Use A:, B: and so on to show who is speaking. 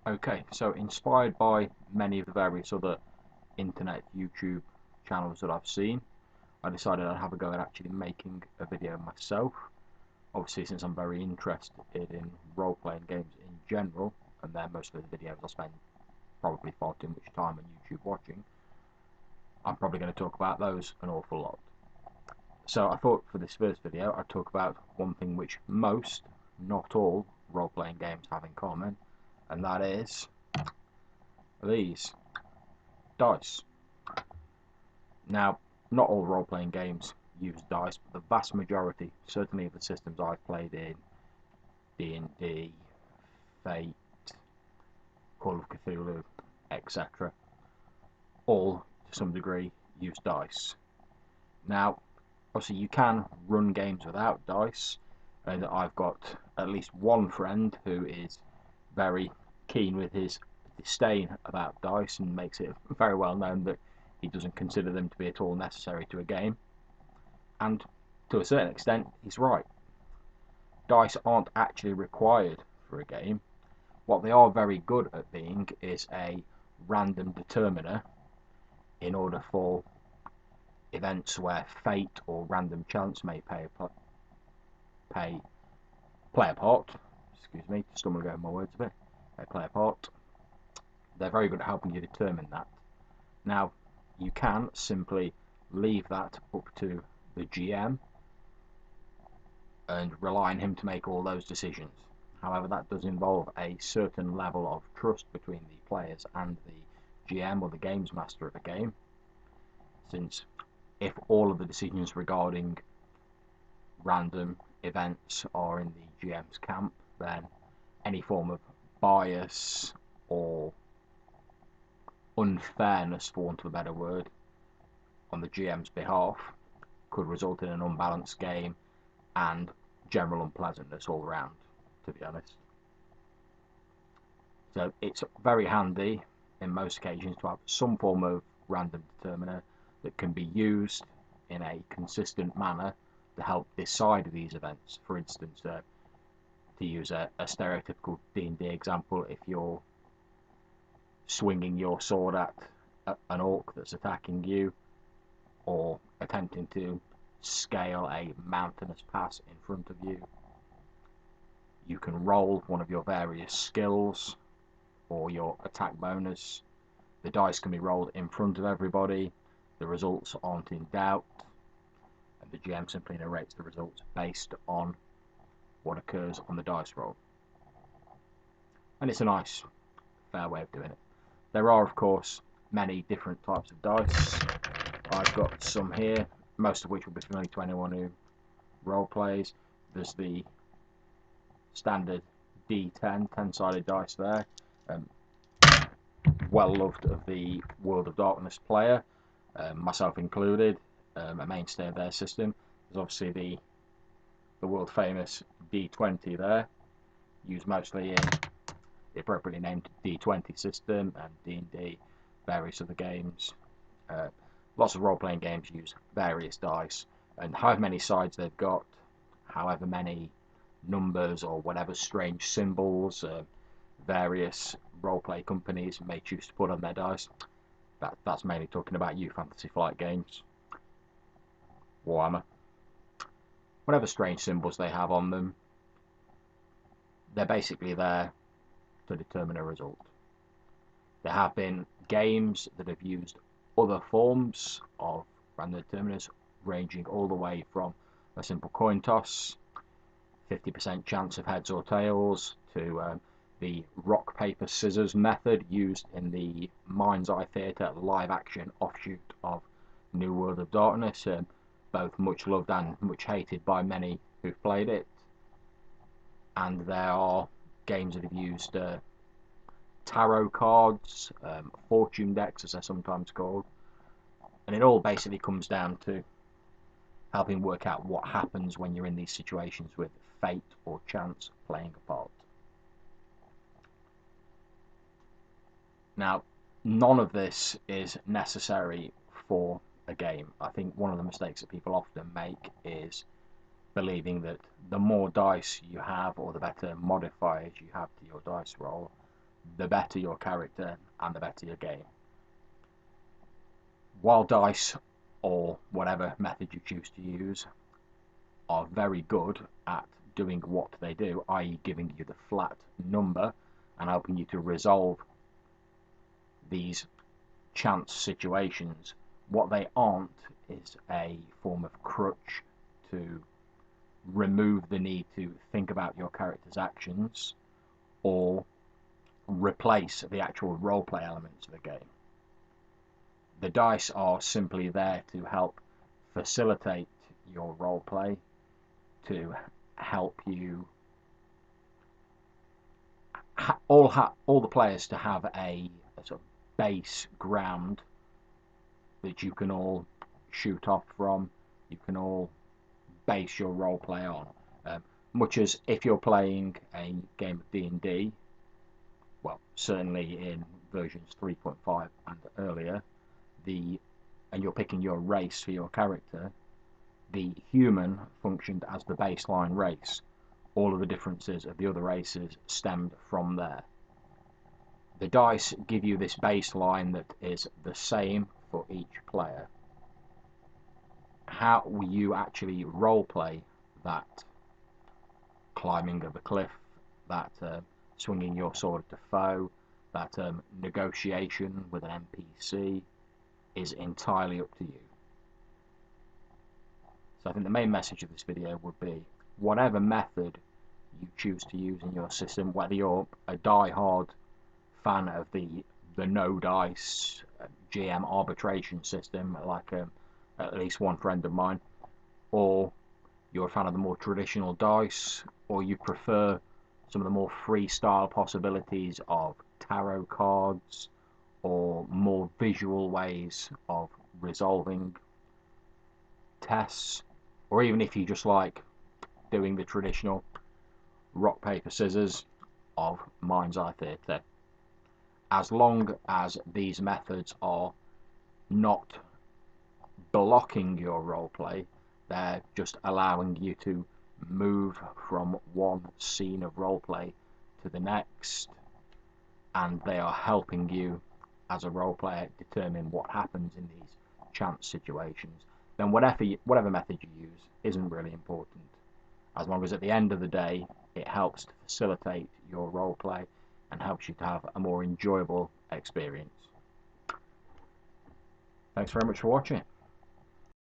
A: Okay, so inspired by many of the various other internet YouTube channels that I've seen, I decided I'd have a go at actually making a video myself. Obviously, since I'm very interested in role-playing games in general, and they're most of the videos I spend probably far too much time on YouTube watching, I'm probably going to talk about those an awful lot. So I thought for this first video I'd talk about one thing which most, not all, role-playing games have in common, and that is these dice. Now, not all role-playing games use dice, but the vast majority, certainly of the systems I've played in, D&D, Fate, Call of Cthulhu, etc., all, to some degree, use dice. Now, obviously you can run games without dice, and I've got at least one friend who is very keen with his disdain about dice and makes it very well known that he doesn't consider them to be at all necessary to a game. And to a certain extent, he's right. Dice aren't actually required for a game. What they are very good at being is a random determiner in order for events where fate or random chance may play a part. Excuse me, stumbling over my words a bit. They play a part. They're very good at helping you determine that. Now, you can simply leave that up to the GM and rely on him to make all those decisions. However, that does involve a certain level of trust between the players and the GM or the games master of a game, since if all of the decisions regarding random events are in the GM's camp, then any form of bias or unfairness, for want of a better word, on the GM's behalf could result in an unbalanced game and general unpleasantness all around, to be honest. So it's very handy in most occasions to have some form of random determiner that can be used in a consistent manner to help decide these events. For instance, to use a stereotypical D&D example, if you're swinging your sword at an orc that's attacking you, or attempting to scale a mountainous pass in front of you, you can roll one of your various skills or your attack bonus. The dice can be rolled in front of everybody, the results aren't in doubt, and the GM simply narrates the results based on what occurs on the dice roll. And it's a nice, fair way of doing it. There are, of course, many different types of dice. I've got some here, most of which will be familiar to anyone who role plays. There's the standard D10, 10-sided dice there, well loved of the World of Darkness player, myself included, a mainstay of their system. There's obviously the world famous D20 there, used mostly in the appropriately named D20 system and D&D, various other games. Lots of role-playing games use various dice, and however many sides they've got, however many numbers or whatever strange symbols various role-play companies may choose to put on their dice. That's mainly talking about you Fantasy Flight Games, Warhammer. Whatever strange symbols they have on them, they're basically there to determine a result. There have been games that have used other forms of random determiners, ranging all the way from a simple coin toss, 50% chance of heads or tails, to the rock, paper, scissors method used in the Mind's Eye Theatre live action offshoot of New World of Darkness, both much loved and much hated by many who've played it. And there are games that have used tarot cards, fortune decks as they're sometimes called, and it all basically comes down to helping work out what happens when you're in these situations with fate or chance playing a part. Now, none of this is necessary for a game. I think one of the mistakes that people often make is believing that the more dice you have or the better modifiers you have to your dice roll, the better your character and the better your game. While dice, or whatever method you choose to use, are very good at doing what they do, i.e. giving you the flat number and helping you to resolve these chance situations, what they aren't is a form of crutch to remove the need to think about your character's actions or replace the actual roleplay elements of the game. The dice are simply there to help facilitate your roleplay, to help you all the players to have a sort of base ground that you can all shoot off from, you can all base your roleplay on. Much as if you're playing a game of D&D, well, certainly in versions 3.5 and earlier, and you're picking your race for your character, the human functioned as the baseline race. All of the differences of the other races stemmed from there. The dice give you this baseline that is the same for each player. How will you actually roleplay that climbing of a cliff, that swinging your sword at a foe, that negotiation with an NPC, is entirely up to you. So I think the main message of this video would be, whatever method you choose to use in your system, whether you're a die-hard fan of the no dice GM arbitration system, like at least one friend of mine, or you're a fan of the more traditional dice, or you prefer some of the more freestyle possibilities of tarot cards, or more visual ways of resolving tests, or even if you just like doing the traditional rock, paper, scissors of mind's eye theatre. As long as these methods are not blocking your roleplay, they're just allowing you to move from one scene of roleplay to the next, and they are helping you as a roleplayer determine what happens in these chance situations, then whatever method you use isn't really important, as long as at the end of the day it helps to facilitate your roleplay and helps you to have a more enjoyable experience. Thanks very much for watching.